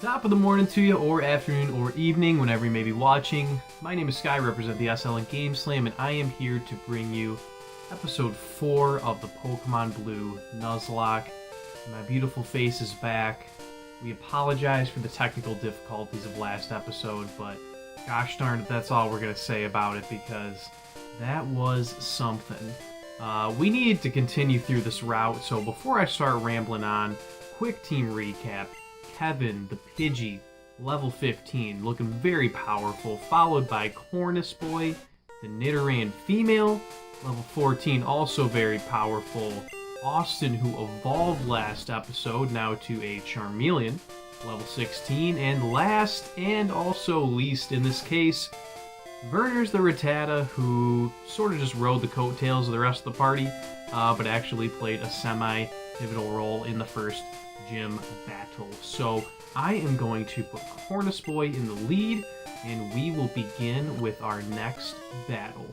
Top of the morning to you, or afternoon, or evening, whenever you may be watching. My name is Sky, I represent the SL in Game Slam, and I am here to bring you episode 4 of the Pokemon Blue Nuzlocke. My beautiful face is back. We apologize for the technical difficulties of last episode, but gosh darn it, that's all we're going to say about it, because that was something. We need to continue through this route, so before I start rambling on, quick team recap. Kevin, the Pidgey, level 15, looking very powerful, followed by Cornus Boy, the Nidoran female, level 14, also very powerful. Austin, who evolved last episode, now to a Charmeleon, level 16, and last, and also least in this case, Werner's the Rattata, who sort of just rode the coattails of the rest of the party, but actually played a semi-pivotal role in the first gym battle. So I am going to put Cornus Boy in the lead, and we will begin with our next battle.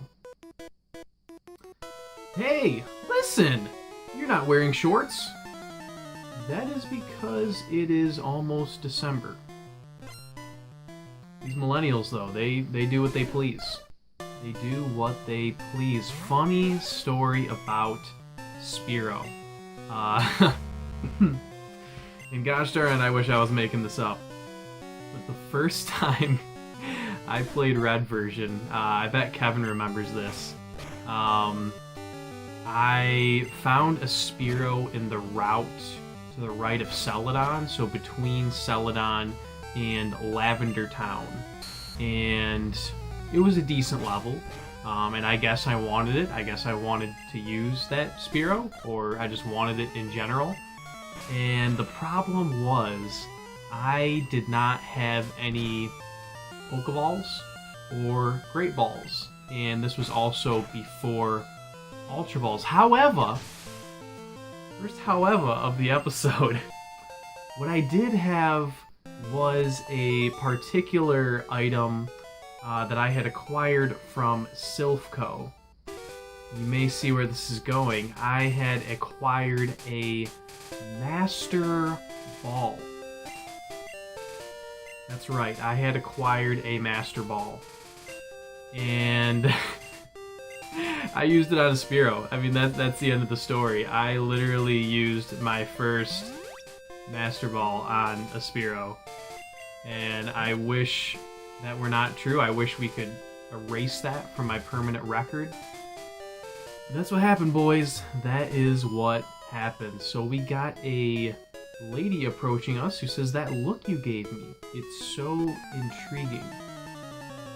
Hey, listen! You're not wearing shorts. That is because it is almost December. These millennials, though, they do what they please. They do what they please. Funny story about Spearow. And gosh darn it, I wish I was making this up. But the first time I played Red version, I bet Kevin remembers this. I found a Spearow in the route to the right of Celadon, so between Celadon and Lavender Town. And it was a decent level, and I guess I wanted it. I guess I wanted to use that Spearow, or I just wanted it in general. And the problem was, I did not have any Pokeballs or Great Balls. And this was also before Ultra Balls. However, first however of the episode, what I did have was a particular item that I had acquired from Silphco. You may see where this is going. I had acquired a Master Ball. That's right, I had acquired a Master Ball. And I used it on a Spearow. I mean, that's the end of the story. I literally used my first Master Ball on a Spearow. And I wish that were not true. I wish we could erase that from my permanent record. But that's what happened, boys. That is what happened. So we got a lady approaching us who says, "That look you gave me, it's so intriguing."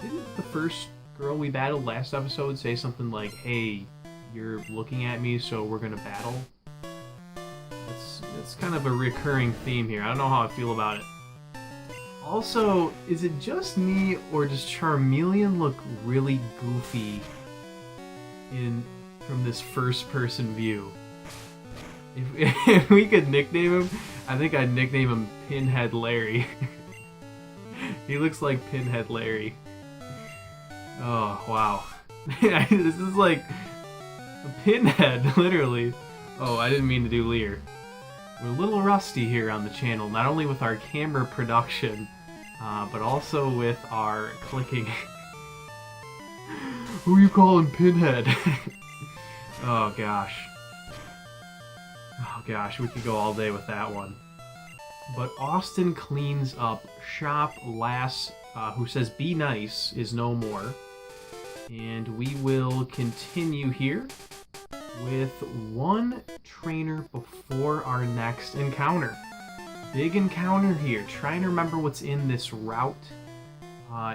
Didn't the first girl we battled last episode say something like, "Hey, you're looking at me, so we're gonna battle"? That's kind of a recurring theme here. I don't know how I feel about it. Also, is it just me, or does Charmeleon look really goofy from this first-person view? If we could nickname him, I think I'd nickname him Pinhead Larry. He looks like Pinhead Larry. Oh, wow. This is like a pinhead, literally. Oh, I didn't mean to do Lear. We're a little rusty here on the channel, not only with our camera production, but also with our clicking. Who are you calling Pinhead? Oh gosh. Oh gosh, we could go all day with that one. But Austin cleans up shop. Lass, who says "be nice," is no more. And we will continue here with one trainer before our next encounter. Big encounter here. Trying to remember what's in this route.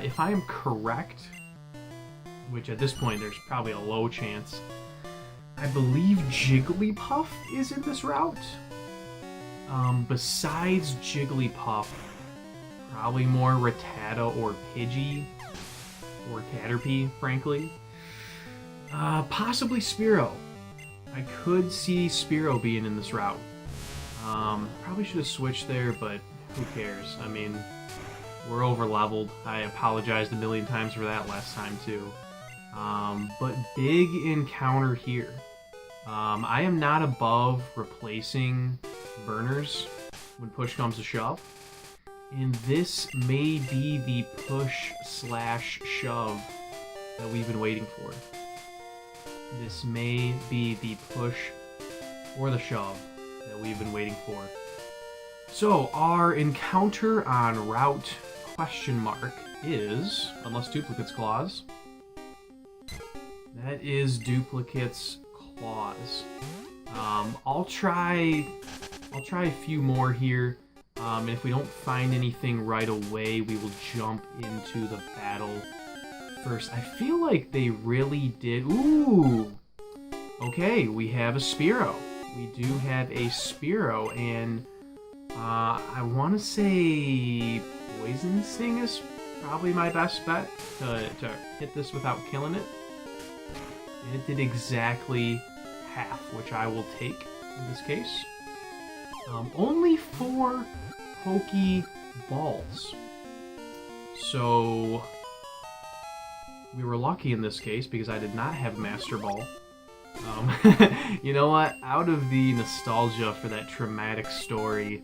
If I am correct, which at this point there's probably a low chance, I believe Jigglypuff is in this route. Besides Jigglypuff, probably more Rattata or Pidgey, or Caterpie, frankly. Possibly Spearow. I could see Spearow being in this route. Probably should have switched there, but who cares? I mean, we're over leveled. I apologized a million times for that last time too. But big encounter here. I am not above replacing burners when push comes to shove. And this may be the push/shove that we've been waiting for. This may be the push or the shove that we've been waiting for. So our encounter on route question mark is, unless duplicates clause, that is duplicates clause. I'll try a few more here. And if we don't find anything right away, we will jump into the battle first. I feel like they really did... Ooh! Okay, we have a Spearow. We do have a Spearow, and I want to say Poison Sting is probably my best bet to hit this without killing it. And it did exactly half, which I will take in this case. Only 4 Pokey Balls. So we were lucky in this case because I did not have Master Ball. You know what? Out of the nostalgia for that traumatic story,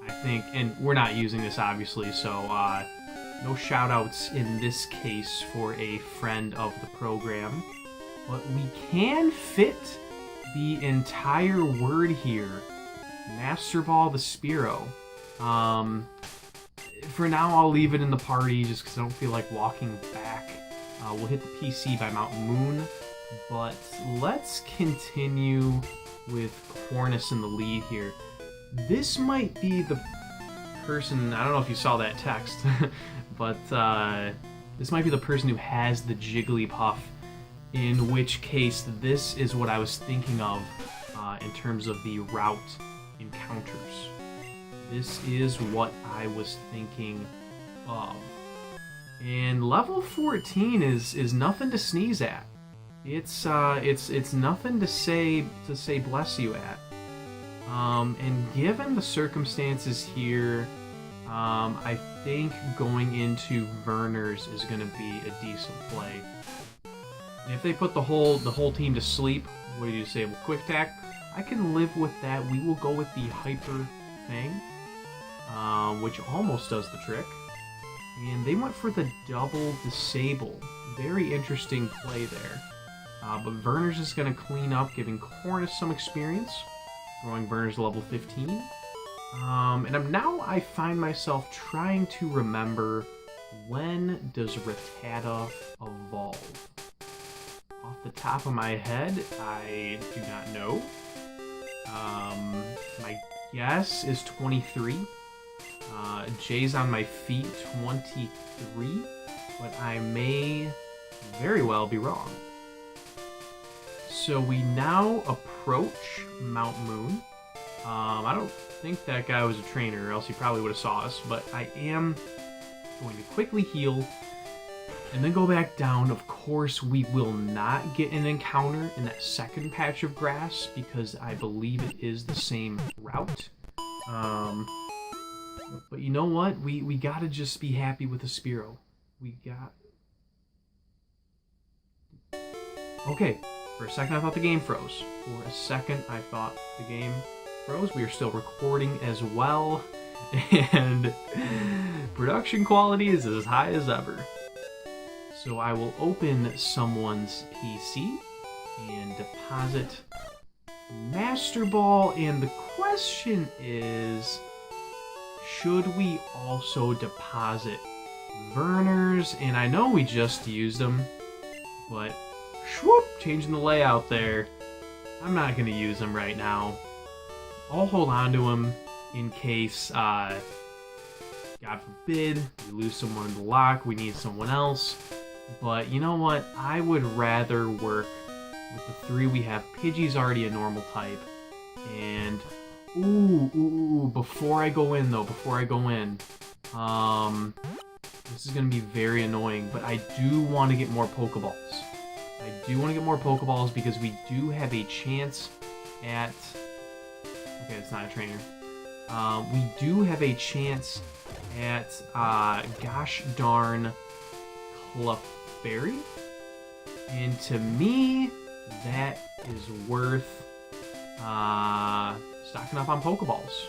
I think, and we're not using this obviously, so no shoutouts in this case for a friend of the program, but we can fit the entire word here. Master Ball the Spearow. For now, I'll leave it in the party just because I don't feel like walking back. We'll hit the PC by Mount Moon, but let's continue with Cornus in the lead here. This might be the person, I don't know if you saw that text, but this might be the person who has the Jigglypuff, in which case this is what I was thinking of in terms of the route encounters. This is what I was thinking of. And level 14 is nothing to sneeze at. It's nothing to say bless you at. And given the circumstances here, I think going into Werner's is going to be a decent play. And if they put the whole team to sleep, what do you say? Well, Quick Tack, I can live with that. We will go with the Hyper thing, which almost does the trick. And they went for the double disable. Very interesting play there. But Werner's is going to clean up, giving Cornus some experience, growing Werner's level 15. And now I find myself trying to remember, when does Rattata evolve? Off the top of my head, I do not know. My guess is 23. Jay's on my feet, 23. But I may very well be wrong. So we now approach Mount Moon. I don't think that guy was a trainer, or else he probably would have saw us, but I am going to quickly heal and then go back down. Of course, we will not get an encounter in that second patch of grass because I believe it is the same route. But you know what? We gotta just be happy with the Spearow. Okay, for a second I thought the game froze. For a second I thought the game froze. We are still recording as well, and production quality is as high as ever. So I will open someone's PC and deposit Master Ball, and the question is, should we also deposit Werner's? And I know we just used them, but whoop, changing the layout there. I'm not going to use them right now. I'll hold on to them in case, God forbid, we lose someone in the lock, we need someone else. But you know what? I would rather work with the 3 we have. Pidgey's already a normal type. And, before I go in, this is going to be very annoying, but I do want to get more Pokeballs. Because we do have a chance at... Okay, it's not a trainer. We do have a chance at, gosh darn, Clefairy. And to me, that is worth stocking up on Pokeballs.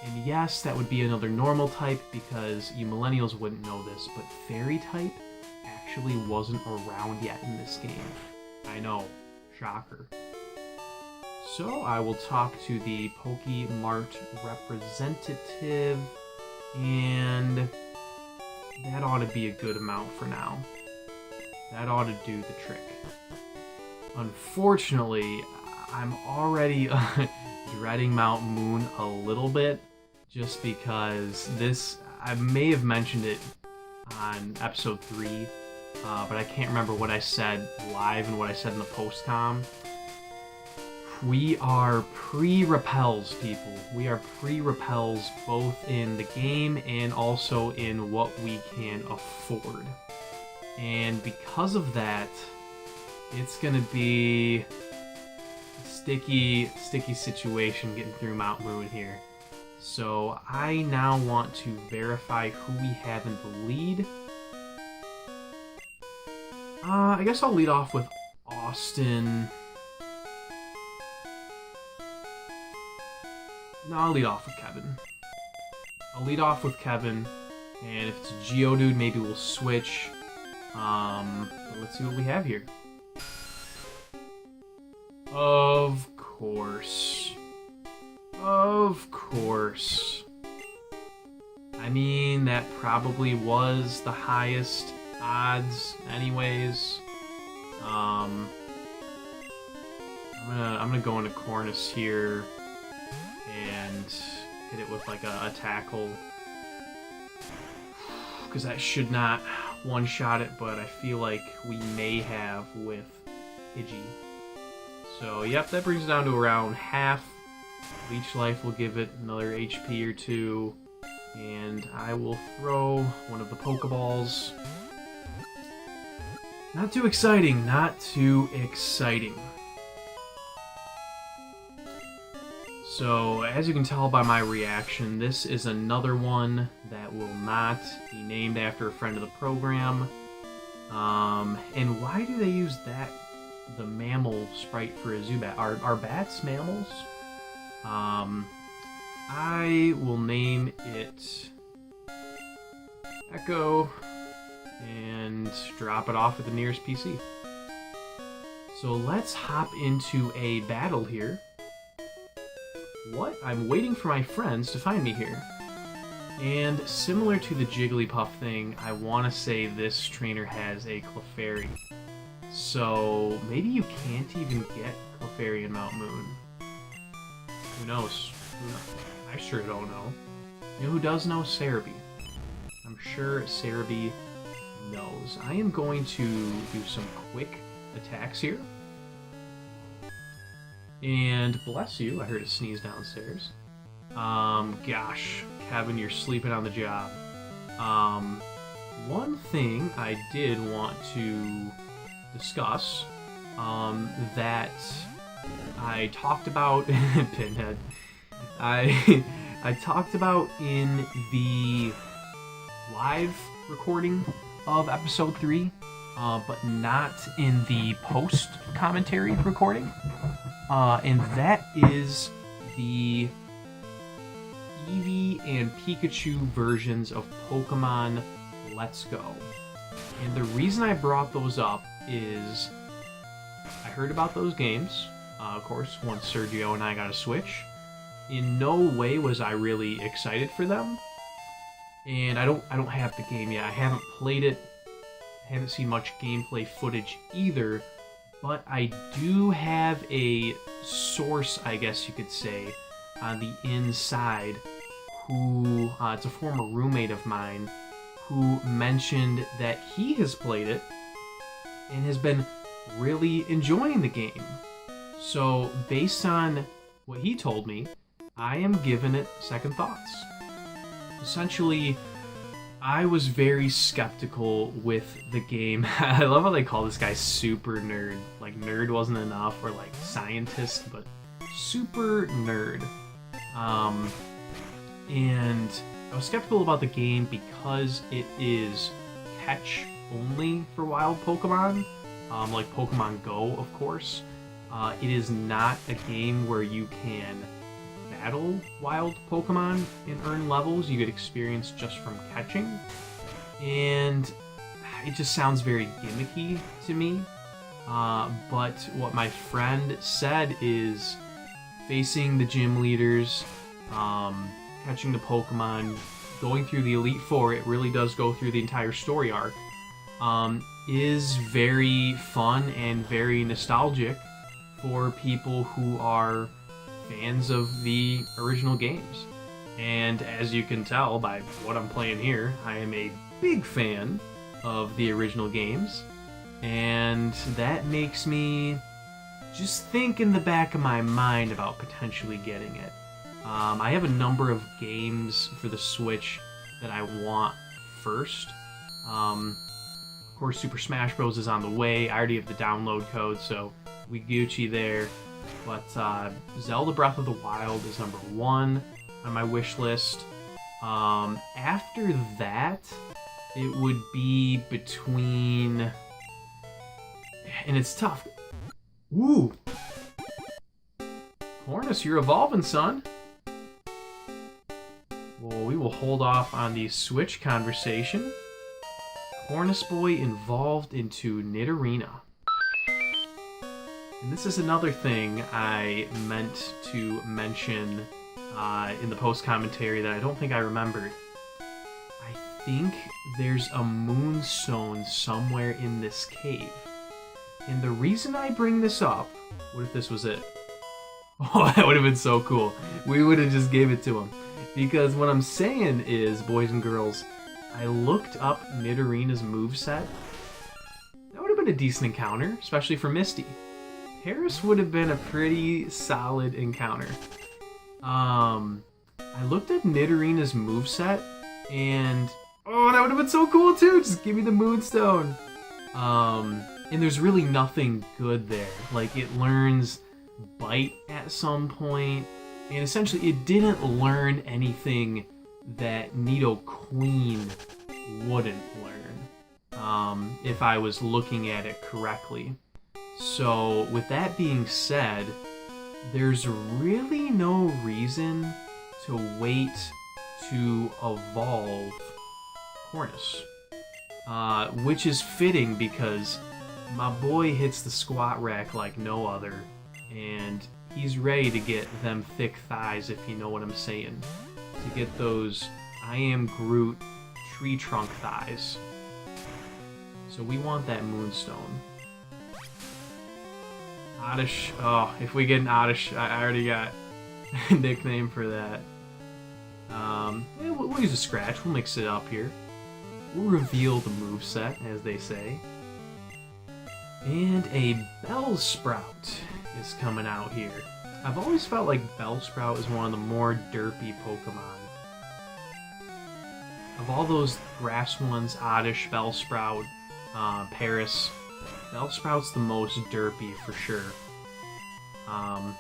And yes, that would be another normal type because you millennials wouldn't know this, but fairy type actually wasn't around yet in this game. I know, shocker. So I will talk to the Pokemart representative, and that ought to be a good amount for now. That ought to do the trick. Unfortunately, I'm already dreading Mount Moon a little bit, just because this, I may have mentioned it on episode 3, but I can't remember what I said live and what I said in the post-com. We are pre-repels, people. We are pre-repels both in the game and also in what we can afford. And because of that, it's gonna be a sticky situation getting through Mount Moon here. So I now want to verify who we have in the lead. I guess I'll lead off with Austin. No, I'll lead off with Kevin. I'll lead off with Kevin, and if it's a Geodude, maybe we'll switch. Let's see what we have here. Of course. Of course. I mean, that probably was the highest odds anyways. I'm gonna go into Cornus here and hit it with like a tackle, because that should not one-shot it, but I feel like we may have with Pidgey. So yep, that brings it down to around half. Leech Life will give it another HP or 2, and I will throw one of the Pokeballs. Not too exciting, not too exciting. So, as you can tell by my reaction, this is another one that will not be named after a friend of the program. And why do they use the mammal sprite for a Zubat? Are bats mammals? I will name it Echo and drop it off at the nearest PC. So let's hop into a battle here. What? I'm waiting for my friends to find me here. And similar to the Jigglypuff thing, I want to say this trainer has a Clefairy. So maybe you can't even get Clefairy in Mount Moon. Who knows? I sure don't know. You know who does know? Cerebi. I'm sure Cerebi knows. I am going to do some quick attacks here. And bless you, I heard a sneeze downstairs. Gosh, Kevin, you're sleeping on the job. One thing I did want to discuss, that I talked about Pinhead. I talked about in the live recording of episode 3, but not in the post commentary recording. And that is the Eevee and Pikachu versions of Pokemon Let's Go. And the reason I brought those up is I heard about those games, of course, once Sergio and I got a Switch. In no way was I really excited for them. And I don't have the game yet. I haven't played it. I haven't seen much gameplay footage either. But I do have a source, I guess you could say, on the inside who, it's a former roommate of mine, who mentioned that he has played it and has been really enjoying the game. So, based on what he told me, I am giving it second thoughts. Essentially, I was very skeptical with the game. I love how they call this guy super nerd. Like, nerd wasn't enough, or like scientist, but super nerd. And I was skeptical about the game because it is catch only for wild Pokemon, like Pokemon Go, of course. It is not a game where you can battle wild Pokemon and earn levels you get experience just from catching. And it just sounds very gimmicky to me. But what my friend said is facing the gym leaders, catching the Pokemon, going through the Elite Four, it really does go through the entire story arc, is very fun and very nostalgic for people who are fans of the original games. And as you can tell by what I'm playing here, I am a big fan of the original games, and that makes me just think in the back of my mind about potentially getting it. I have a number of games for the Switch that I want first. Of course, Super Smash Bros. Is on the way. I already have the download code, so we Gucci there. But Zelda Breath of the Wild is number 1 on my wish list. After that, it would be between... And it's tough. Woo! Hornus, you're evolving, son. Well, we will hold off on the Switch conversation. Hornus Boy evolved into Nidorina. And this is another thing I meant to mention in the post-commentary that I don't think I remembered. I think there's a moonstone somewhere in this cave. And the reason I bring this up, what if this was it? Oh, that would have been so cool. We would have just gave it to him. Because what I'm saying is, boys and girls, I looked up Nidorina's moveset. That would have been a decent encounter, especially for Misty. Paris would have been a pretty solid encounter. I looked at Nidorina's moveset, and oh, that would have been so cool too. Just give me the Moonstone. And there's really nothing good there. Like, it learns Bite at some point, and essentially it didn't learn anything that Nidoqueen wouldn't learn, if I was looking at it correctly. So with that being said, there's really no reason to wait to evolve Hornus, which is fitting because my boy hits the squat rack like no other, and he's ready to get them thick thighs, if you know what I'm saying. To get those I am Groot tree trunk thighs. So we want that Moonstone. Oddish. Oh, if we get an Oddish, I already got a nickname for that. Yeah, we'll use a Scratch. We'll mix it up here. We'll reveal the moveset, as they say. And a Bellsprout is coming out here. I've always felt like Bellsprout is one of the more derpy Pokemon. Of all those grass ones, Oddish, Bellsprout, Paris, Bellsprout's the most derpy for sure. And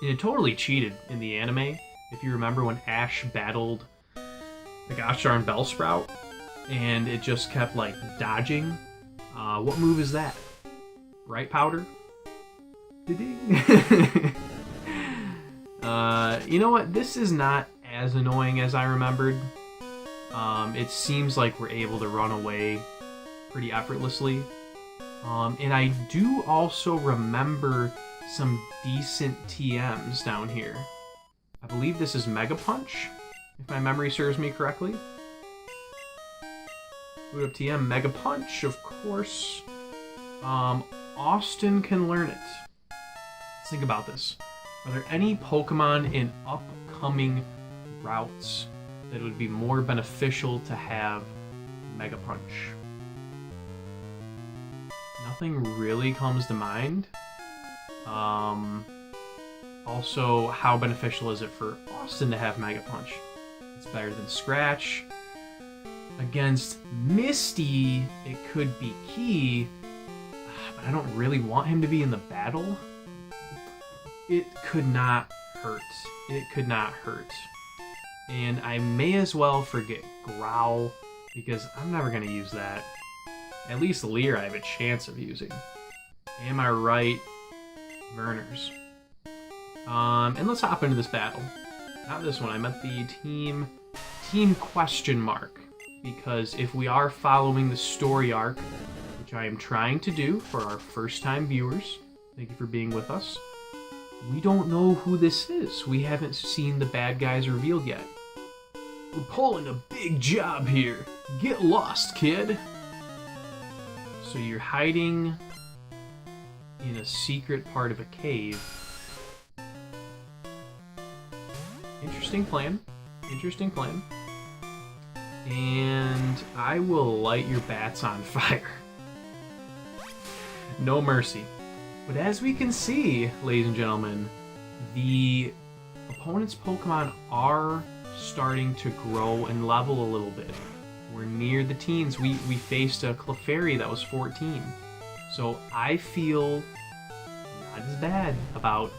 it totally cheated in the anime. If you remember when Ash battled the gosh darn Bellsprout, and it just kept like dodging. What move is that? Bright Powder? Ding. You know what? This is not as annoying as I remembered. It seems like we're able to run away pretty effortlessly. And I do also remember some decent TMs down here. I believe this is Mega Punch, if my memory serves me correctly. Boot up TM, Mega Punch, of course. Austin can learn it. Let's think about this. Are there any Pokemon in upcoming routes that would be more beneficial to have Mega Punch? Nothing really comes to mind. Also, how beneficial is it for Austin to have Mega Punch? It's better than Scratch. Against Misty, it could be key, but I don't really want him to be in the battle. It could not hurt. It could not hurt. And I may as well forget Growl, because I'm never going to use that. At least Leer I have a chance of using. Am I right? Verners. And let's hop into this battle. Not this one, I meant the team question mark. Because if we are following the story arc, which I am trying to do for our first time viewers, thank you for being with us, we don't know who this is. We haven't seen the bad guys revealed yet. We're pulling a big job here. Get lost, kid. So you're hiding in a secret part of a cave. Interesting plan. Interesting plan. And I will light your bats on fire. No mercy. But as we can see, ladies and gentlemen, the opponent's Pokemon are starting to grow and level a little bit. We're near the teens. We faced a Clefairy that was 14. So I feel not as bad about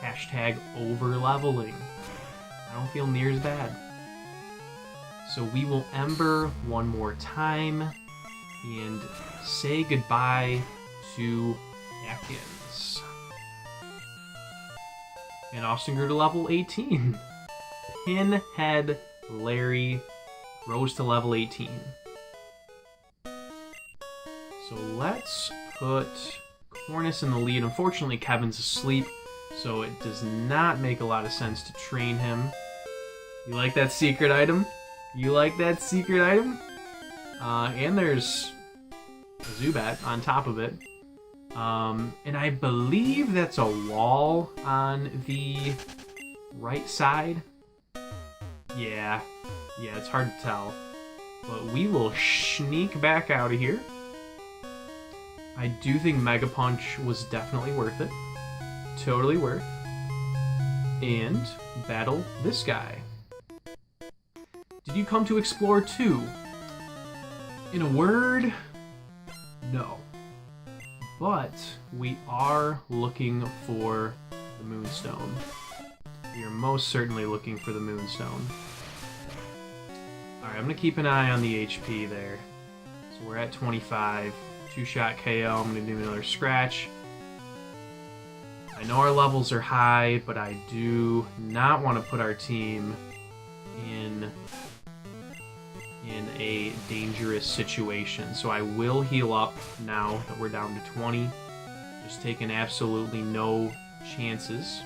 hashtag over-leveling. I don't feel near as bad. So we will Ember one more time and say goodbye to Atkins. And Austin grew to level 18. Pinhead Larry grows to level 18. So let's put Cornus in the lead. Unfortunately, Kevin's asleep, so it does not make a lot of sense to train him. You like that secret item? You like that secret item? And there's a Zubat on top of it. And I believe that's a wall on the right side. Yeah, it's hard to tell. But we will sneak back out of here. I do think Mega Punch was definitely worth it. Totally worth. And battle this guy. Did you come to explore too? In a word, no. But we are looking for the Moonstone. We are most certainly looking for the Moonstone. Alright, I'm going to keep an eye on the HP there. So we're at 25. Two-shot KO. I'm going to do another scratch. I know our levels are high, but I do not want to put our team in a dangerous situation. So I will heal up now that we're down to 20. Just taking absolutely no chances.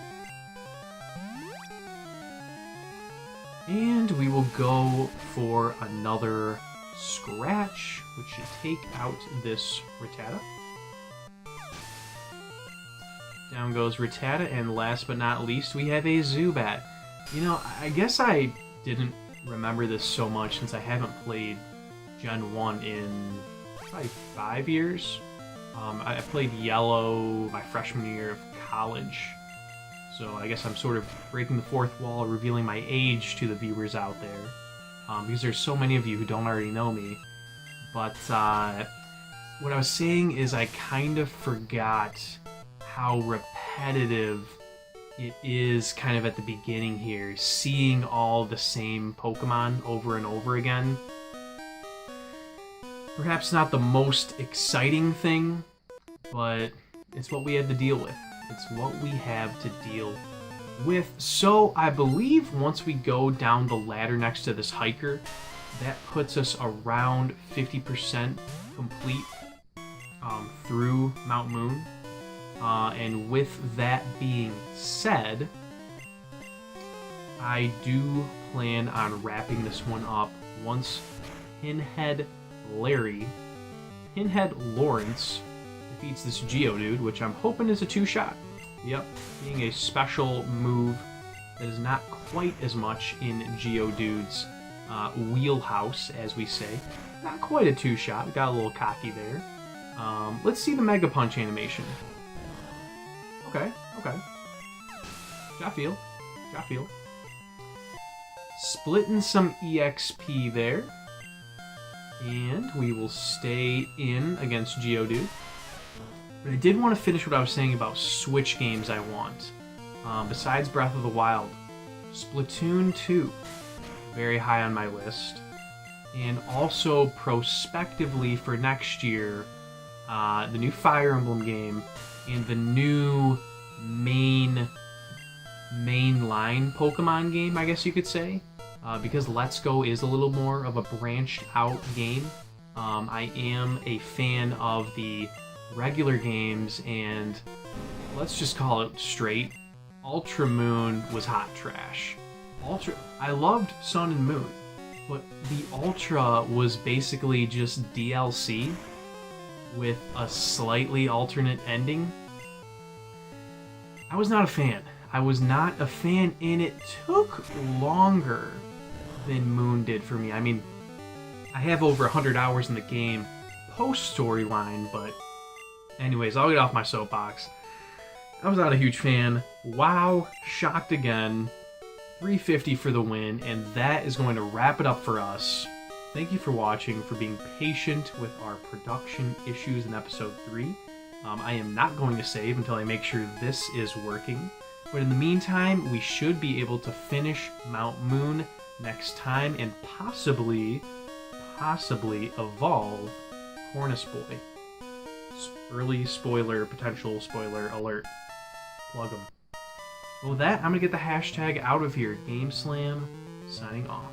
And we will go for another scratch, which should take out this Rattata. Down goes Rattata, and last but not least, we have a Zubat. You know, I guess I didn't remember this so much since I haven't played Gen 1 in probably 5 years. I played Yellow my freshman year of college, so I guess I'm sort of breaking the fourth wall, revealing my age to the viewers out there, because there's so many of you who don't already know me. But what I was saying is I kind of forgot how repetitive it is kind of at the beginning here, seeing all the same Pokemon over and over again. Perhaps not the most exciting thing, but it's what we had to deal with. It's what we have to deal with. So I believe once we go down the ladder next to this hiker, that puts us around 50% complete through Mount Moon. And with that being said, I do plan on wrapping this one up once Pinhead Lawrence defeats this Geodude, which I'm hoping is a two-shot. Yep, being a special move that is not quite as much in Geodude's wheelhouse, as we say. Not quite a two-shot, got a little cocky there. Let's see the Mega Punch animation. Okay. Got feel. Splitting some EXP there. And we will stay in against Geodude. But I did want to finish what I was saying about Switch games I want. Besides Breath of the Wild, Splatoon 2, very high on my list. And also prospectively for next year, the new Fire Emblem game and the new main mainline Pokemon game, I guess you could say, because Let's Go is a little more of a branched out game. I am a fan of the regular games, and let's just call it straight. Ultra Moon was hot trash. I loved Sun and Moon, but the Ultra was basically just DLC with a slightly alternate ending. I was not a fan. I was not a fan, and it took longer than Moon did for me. I mean, I have over 100 hours in the game post-storyline, but anyways, I'll get off my soapbox. I was not a huge fan. WoW, shocked again. 350 for the win, and that is going to wrap it up for us. Thank you for watching, for being patient with our production issues in episode 3. I am not going to save until I make sure this is working. But in the meantime, we should be able to finish Mount Moon next time and possibly evolve Cornus Boy. Early spoiler, potential spoiler alert. Plug them. Well, with that, I'm going to get the hashtag out of here. GameSlam signing off.